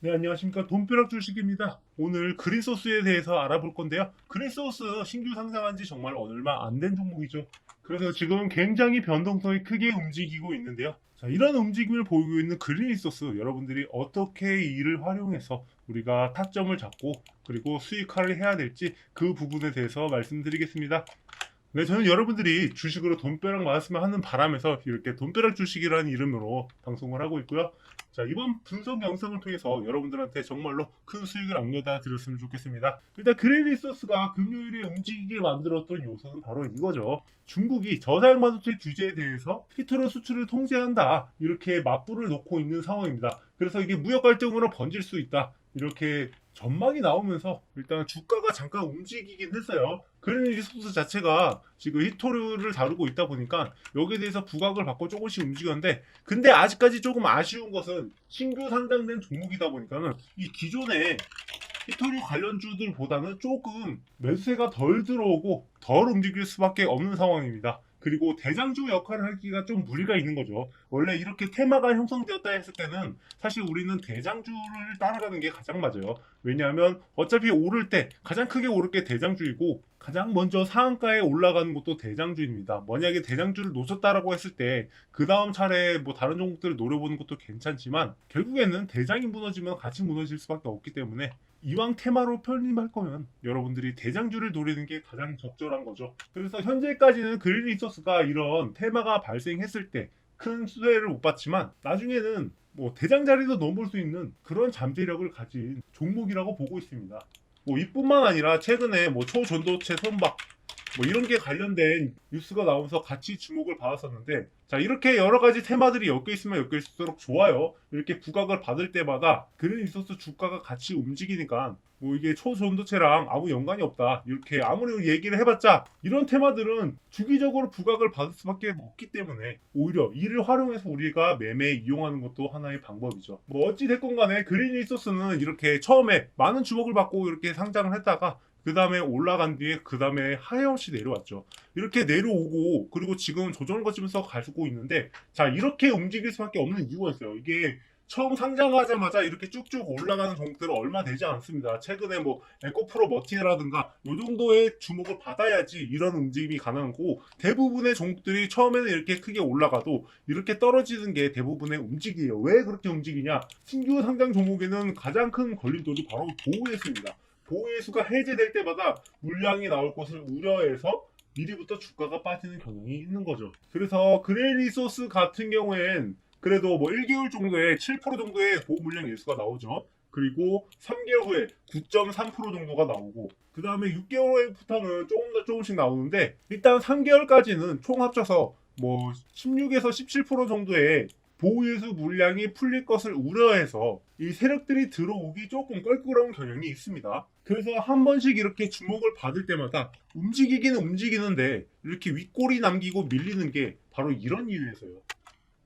네, 안녕하십니까. 돈벼락 주식입니다. 오늘 그린소스에 대해서 알아볼 건데요. 그린소스 신규 상장한 지 정말 얼마 안 된 종목이죠. 그래서 지금 굉장히 변동성이 크게 움직이고 있는데요. 자, 이런 움직임을 보이고 있는 그린소스, 여러분들이 어떻게 이를 활용해서 우리가 타점을 잡고 그리고 수익화를 해야 될지 그 부분에 대해서 말씀드리겠습니다. 네, 저는 여러분들이 주식으로 돈벼락 맞았으면 하는 바람에서 이렇게 돈벼락 주식이라는 이름으로 방송을 하고 있고요. 자, 이번 분석 영상을 통해서 여러분들한테 정말로 큰 수익을 안겨다 드렸으면 좋겠습니다. 일단 그레이리소스가 금요일에 움직이게 만들었던 요소는 바로 이거죠. 중국이 저사양 반도체 규제에 대해서 히트로 수출을 통제한다, 이렇게 맞불을 놓고 있는 상황입니다. 그래서 이게 무역 갈등으로 번질 수 있다, 이렇게 전망이 나오면서 일단 주가가 잠깐 움직이긴 했어요. 그레이리소스 자체가 지금 히토류를 다루고 있다 보니까 여기에 대해서 부각을 받고 조금씩 움직였는데, 근데 아직까지 조금 아쉬운 것은 신규 상장된 종목이다 보니까는 이 기존의 히토류 관련주들보다는 조금 매수세가 덜 들어오고 덜 움직일 수밖에 없는 상황입니다. 그리고 대장주 역할을 하기가 좀 무리가 있는 거죠. 원래 이렇게 테마가 형성되었다 했을 때는 사실 우리는 대장주를 따라가는 게 가장 맞아요. 왜냐하면 어차피 오를 때 가장 크게 오를 게 대장주이고, 가장 먼저 상한가에 올라가는 것도 대장주입니다. 만약에 대장주를 놓쳤다라고 했을 때 그 다음 차례 뭐 다른 종목들을 노려보는 것도 괜찮지만, 결국에는 대장이 무너지면 같이 무너질 수밖에 없기 때문에 이왕 테마로 편입할 거면 여러분들이 대장주를 노리는 게 가장 적절한 거죠. 그래서 현재까지는 그린리소스가 이런 테마가 발생했을 때 큰 수혜를 못 봤지만, 나중에는 뭐 대장 자리도 넘을 수 있는 그런 잠재력을 가진 종목이라고 보고 있습니다. 뭐 이뿐만 아니라 최근에 뭐 초전도체 선박 뭐 이런 게 관련된 뉴스가 나오면서 같이 주목을 받았었는데, 자, 이렇게 여러 가지 테마들이 엮여 있으면 엮여 있을수록 좋아요. 이렇게 부각을 받을 때마다 그린리소스 주가가 같이 움직이니까 뭐 이게 초전도체랑 아무 연관이 없다, 이렇게 아무리 얘기를 해봤자 이런 테마들은 주기적으로 부각을 받을 수밖에 없기 때문에 오히려 이를 활용해서 우리가 매매에 이용하는 것도 하나의 방법이죠. 뭐 어찌 됐건 간에 그린리소스는 이렇게 처음에 많은 주목을 받고 이렇게 상장을 했다가 그 다음에 올라간 뒤에 그 다음에 하염없이 내려왔죠. 이렇게 내려오고 그리고 지금 조정을 거치면서 가지고 있는데, 자, 이렇게 움직일 수밖에 없는 이유가 있어요. 이게 처음 상장하자마자 이렇게 쭉쭉 올라가는 종목들은 얼마 되지 않습니다. 최근에 뭐 에코프로 머티라든가 이 정도의 주목을 받아야지 이런 움직임이 가능하고, 대부분의 종목들이 처음에는 이렇게 크게 올라가도 이렇게 떨어지는 게 대부분의 움직이에요. 왜 그렇게 움직이냐? 신규 상장 종목에는 가장 큰 걸림돌이 바로 보호예수입니다. 보호예수가 해제될 때마다 물량이 나올 것을 우려해서 미리부터 주가가 빠지는 경향이 있는 거죠. 그래서 그레이리소스 같은 경우엔 그래도 뭐 1개월 정도에 7% 정도의 보호 물량 예수가 나오죠. 그리고 3개월 후에 9.3% 정도가 나오고, 그 다음에 6개월 후부터는 조금 더 조금씩 나오는데, 일단 3개월까지는 총 합쳐서 뭐 16에서 17% 정도의 보호예수 물량이 풀릴 것을 우려해서 이 세력들이 들어오기 조금 껄끄러운 경향이 있습니다. 그래서 한 번씩 이렇게 주목을 받을 때마다 움직이기는 움직이는데 이렇게 윗골이 남기고 밀리는 게 바로 이런 이유에서요.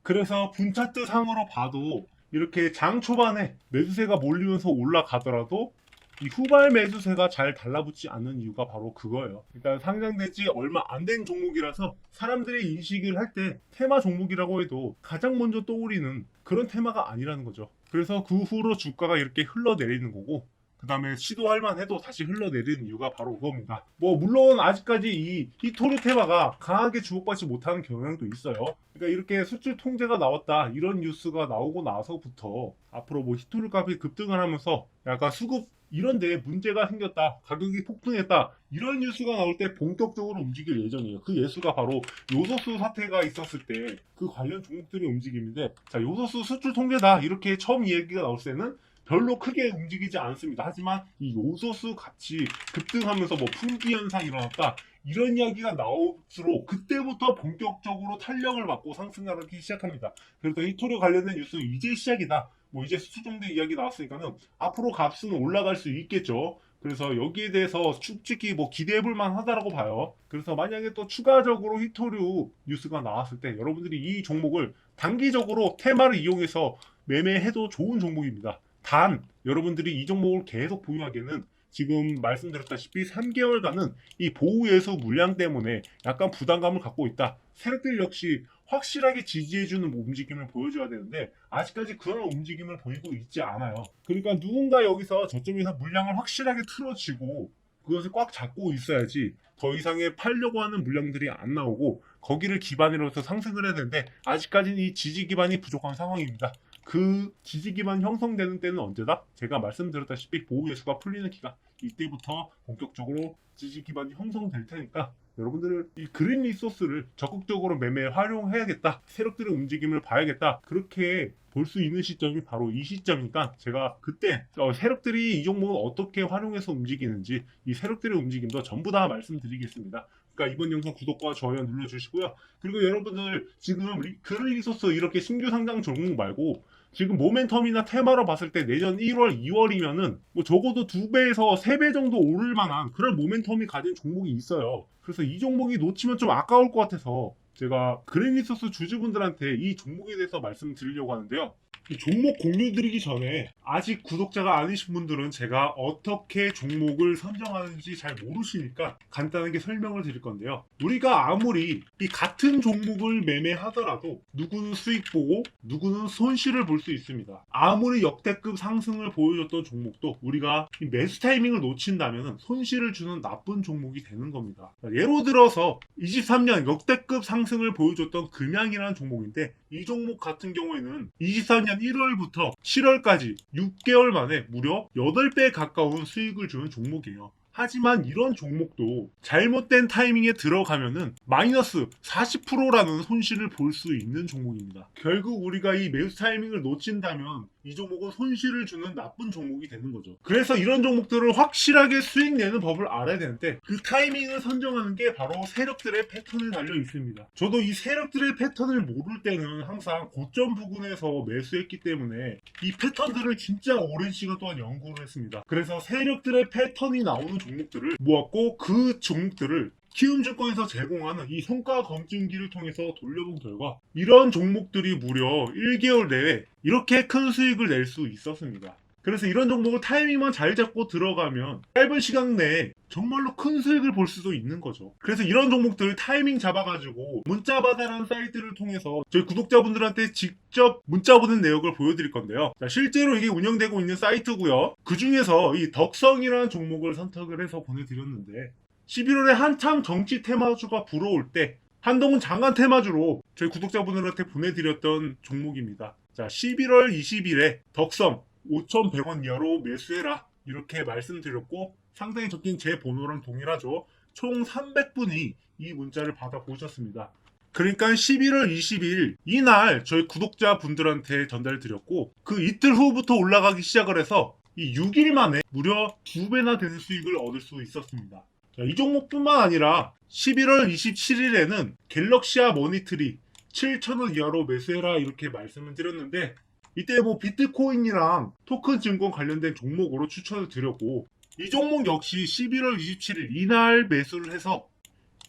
그래서 분차트 상으로 봐도 이렇게 장 초반에 매수세가 몰리면서 올라가더라도 이 후발 매수세가 잘 달라붙지 않는 이유가 바로 그거예요. 일단 상장된 지 얼마 안 된 종목이라서 사람들이 인식을 할 때 테마 종목이라고 해도 가장 먼저 떠오르는 그런 테마가 아니라는 거죠. 그래서 그 후로 주가가 이렇게 흘러내리는 거고, 그 다음에 시도할 만해도 다시 흘러내리는 이유가 바로 그겁니다. 뭐 물론 아직까지 이 히토류 테마가 강하게 주목받지 못하는 경향도 있어요. 그러니까 이렇게 수출 통제가 나왔다, 이런 뉴스가 나오고 나서부터 앞으로 뭐 히토류 값이 급등을 하면서 약간 수급 이런데 문제가 생겼다, 가격이 폭등했다, 이런 뉴스가 나올 때 본격적으로 움직일 예정이에요. 그 예수가 바로 요소수 사태가 있었을 때 그 관련 종목들의 움직임인데, 자, 요소수 수출 통제다 이렇게 처음 얘기가 나올 때는 별로 크게 움직이지 않습니다. 하지만 이 요소수 값이 급등하면서 뭐 품귀 현상이 일어났다, 이런 이야기가 나올수록 그때부터 본격적으로 탄력을 받고 상승하기 시작합니다. 그래서 히토류 관련된 뉴스는 이제 시작이다, 뭐 이제 수출 정도 이야기 나왔으니까는 앞으로 값은 올라갈 수 있겠죠. 그래서 여기에 대해서 솔직히 뭐 기대해볼 만하다라고 봐요. 그래서 만약에 또 추가적으로 히토류 뉴스가 나왔을 때 여러분들이 이 종목을 단기적으로 테마를 이용해서 매매해도 좋은 종목입니다. 단 여러분들이 이 종목을 계속 보유하기에는 지금 말씀드렸다시피 3개월간은 이 보호예수 물량 때문에 약간 부담감을 갖고 있다. 세력들 역시 확실하게 지지해주는 움직임을 보여줘야 되는데 아직까지 그런 움직임을 보이고 있지 않아요. 그러니까 누군가 여기서 저점에서 물량을 확실하게 틀어쥐고 그것을 꽉 잡고 있어야지 더 이상의 팔려고 하는 물량들이 안 나오고 거기를 기반으로 해서 상승을 해야 되는데 아직까지는 이 지지 기반이 부족한 상황입니다. 그 지지 기반 형성되는 때는 언제다? 제가 말씀드렸다시피 보호예수가 풀리는 기간 이때부터 본격적으로 지지 기반이 형성될 테니까 여러분들은 이 그린 리소스를 적극적으로 매매에 활용해야겠다. 세력들의 움직임을 봐야겠다. 그렇게 볼 수 있는 시점이 바로 이 시점이니까 제가 그때 세력들이 이 종목을 어떻게 활용해서 움직이는지 이 세력들의 움직임도 전부 다 말씀드리겠습니다. 그러니까 이번 영상 구독과 좋아요 눌러주시고요. 그리고 여러분들 지금 그린 리소스 이렇게 신규 상장 종목 말고 지금 모멘텀이나 테마로 봤을 때 내년 1월, 2월이면은 뭐 적어도 2배에서 3배 정도 오를 만한 그런 모멘텀이 가진 종목이 있어요. 그래서 이 종목이 놓치면 좀 아까울 것 같아서 제가 그린리소스 주주분들한테 이 종목에 대해서 말씀드리려고 하는데요. 이 종목 공유 드리기 전에 아직 구독자가 아니신 분들은 제가 어떻게 종목을 선정하는지 잘 모르시니까 간단하게 설명을 드릴 건데요. 우리가 아무리 이 같은 종목을 매매하더라도 누구는 수익 보고 누구는 손실을 볼 수 있습니다. 아무리 역대급 상승을 보여줬던 종목도 우리가 이 매수 타이밍을 놓친다면 손실을 주는 나쁜 종목이 되는 겁니다. 예로 들어서 23년 역대급 상승을 보여줬던 금양이라는 종목인데 이 종목 같은 경우에는 24년 1월부터 7월까지 6개월 만에 무려 8배 가까운 수익을 주는 종목이에요. 하지만 이런 종목도 잘못된 타이밍에 들어가면은 마이너스 40%라는 손실을 볼 수 있는 종목입니다. 결국 우리가 이 매수 타이밍을 놓친다면 이 종목은 손실을 주는 나쁜 종목이 되는 거죠. 그래서 이런 종목들을 확실하게 수익 내는 법을 알아야 되는데 그 타이밍을 선정하는 게 바로 세력들의 패턴에 달려 있습니다. 저도 이 세력들의 패턴을 모를 때는 항상 고점 부근에서 매수했기 때문에 이 패턴들을 진짜 오랜 시간 동안 연구를 했습니다. 그래서 세력들의 패턴이 나오는 종목들을 모았고 그 종목들을 키움증권에서 제공하는 이 성과 검증기를 통해서 돌려본 결과 이런 종목들이 무려 1개월 내에 이렇게 큰 수익을 낼 수 있었습니다. 그래서 이런 종목을 타이밍만 잘 잡고 들어가면 짧은 시간 내에 정말로 큰 수익을 볼 수도 있는 거죠. 그래서 이런 종목들 타이밍 잡아가지고 문자바다라는 사이트를 통해서 저희 구독자분들한테 직접 문자 보낸 내역을 보여드릴 건데요. 자, 실제로 이게 운영되고 있는 사이트고요. 그 중에서 이 덕성이라는 종목을 선택을 해서 보내드렸는데 11월에 한참 정치 테마주가 불어올 때 한동훈 장관 테마주로 저희 구독자분들한테 보내드렸던 종목입니다. 자, 11월 20일에 덕성 5,100원 이하로 매수해라 이렇게 말씀드렸고 상당히 적힌 제 번호랑 동일하죠. 총 300분이 이 문자를 받아보셨습니다. 그러니까 11월 20일 이날 저희 구독자분들한테 전달드렸고 그 이틀 후부터 올라가기 시작을 해서 이 6일 만에 무려 2배나 되는 수익을 얻을 수 있었습니다. 자, 이 종목뿐만 아니라 11월 27일에는 갤럭시아 머니트리 7,000원 이하로 매수해라 이렇게 말씀을 드렸는데 이때 뭐 비트코인이랑 토큰 증권 관련된 종목으로 추천을 드렸고 이 종목 역시 11월 27일 이날 매수를 해서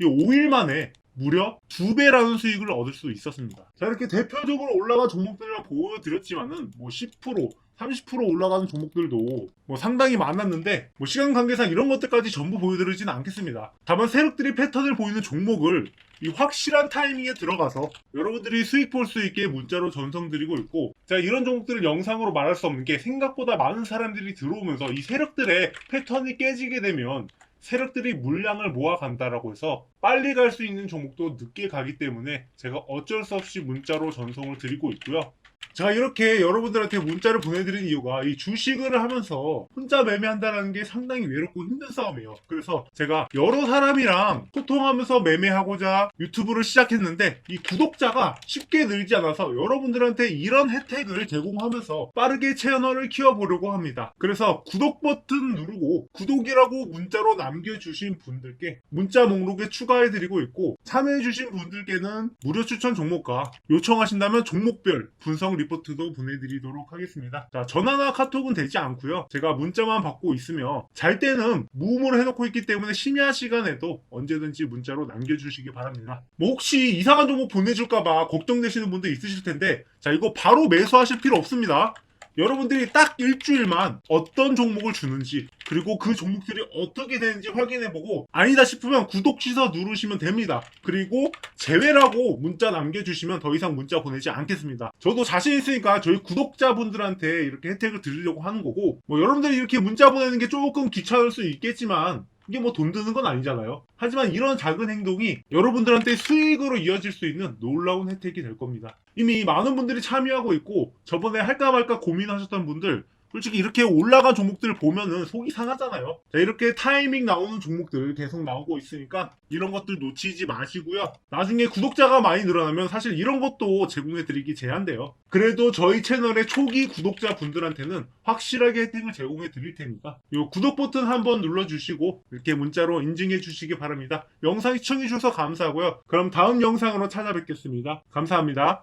이 5일 만에 무려 2배라는 수익을 얻을 수 있었습니다. 자, 이렇게 대표적으로 올라간 종목들을 보여드렸지만은 뭐 10%, 30% 올라가는 종목들도 뭐 상당히 많았는데 뭐 시간 관계상 이런 것들까지 전부 보여드리지는 않겠습니다. 다만 세력들이 패턴을 보이는 종목을 이 확실한 타이밍에 들어가서 여러분들이 수익 볼 수 있게 문자로 전송드리고 있고 자, 이런 종목들을 영상으로 말할 수 없는 게 생각보다 많은 사람들이 들어오면서 이 세력들의 패턴이 깨지게 되면 세력들이 물량을 모아간다라고 해서 빨리 갈 수 있는 종목도 늦게 가기 때문에 제가 어쩔 수 없이 문자로 전송을 드리고 있고요. 제가 이렇게 여러분들한테 문자를 보내드린 이유가 이 주식을 하면서 혼자 매매한다는 게 상당히 외롭고 힘든 싸움이에요. 그래서 제가 여러 사람이랑 소통하면서 매매하고자 유튜브를 시작했는데 이 구독자가 쉽게 늘지 않아서 여러분들한테 이런 혜택을 제공하면서 빠르게 채널을 키워보려고 합니다. 그래서 구독 버튼 누르고 구독이라고 문자로 남겨주신 분들께 문자 목록에 추가해드리고 있고 참여해주신 분들께는 무료 추천 종목과 요청하신다면 종목별 분석 리포트도 보내드리도록 하겠습니다. 자, 전화나 카톡은 되지 않고요. 제가 문자만 받고 있으며 잘 때는 무음으로 해놓고 있기 때문에 심야 시간에도 언제든지 문자로 남겨주시기 바랍니다. 뭐 혹시 이상한 정보 보내줄까봐 걱정되시는 분들 있으실 텐데 자, 이거 바로 매수하실 필요 없습니다. 여러분들이 딱 일주일만 어떤 종목을 주는지 그리고 그 종목들이 어떻게 되는지 확인해보고 아니다 싶으면 구독 취소 누르시면 됩니다. 그리고 제외라고 문자 남겨주시면 더 이상 문자 보내지 않겠습니다. 저도 자신 있으니까 저희 구독자분들한테 이렇게 혜택을 드리려고 하는 거고, 뭐 여러분들이 이렇게 문자 보내는 게 조금 귀찮을 수 있겠지만 이게 뭐 돈 드는 건 아니잖아요. 하지만 이런 작은 행동이 여러분들한테 수익으로 이어질 수 있는 놀라운 혜택이 될 겁니다. 이미 많은 분들이 참여하고 있고, 저번에 할까 말까 고민하셨던 분들 솔직히 이렇게 올라간 종목들을 보면은 속이 상하잖아요. 자, 이렇게 타이밍 나오는 종목들 계속 나오고 있으니까 이런 것들 놓치지 마시고요. 나중에 구독자가 많이 늘어나면 사실 이런 것도 제공해드리기 제한돼요. 그래도 저희 채널의 초기 구독자분들한테는 확실하게 혜택을 제공해 드릴 테니까 이 구독 버튼 한번 눌러주시고 이렇게 문자로 인증해 주시기 바랍니다. 영상 시청해 주셔서 감사하고요. 그럼 다음 영상으로 찾아뵙겠습니다. 감사합니다.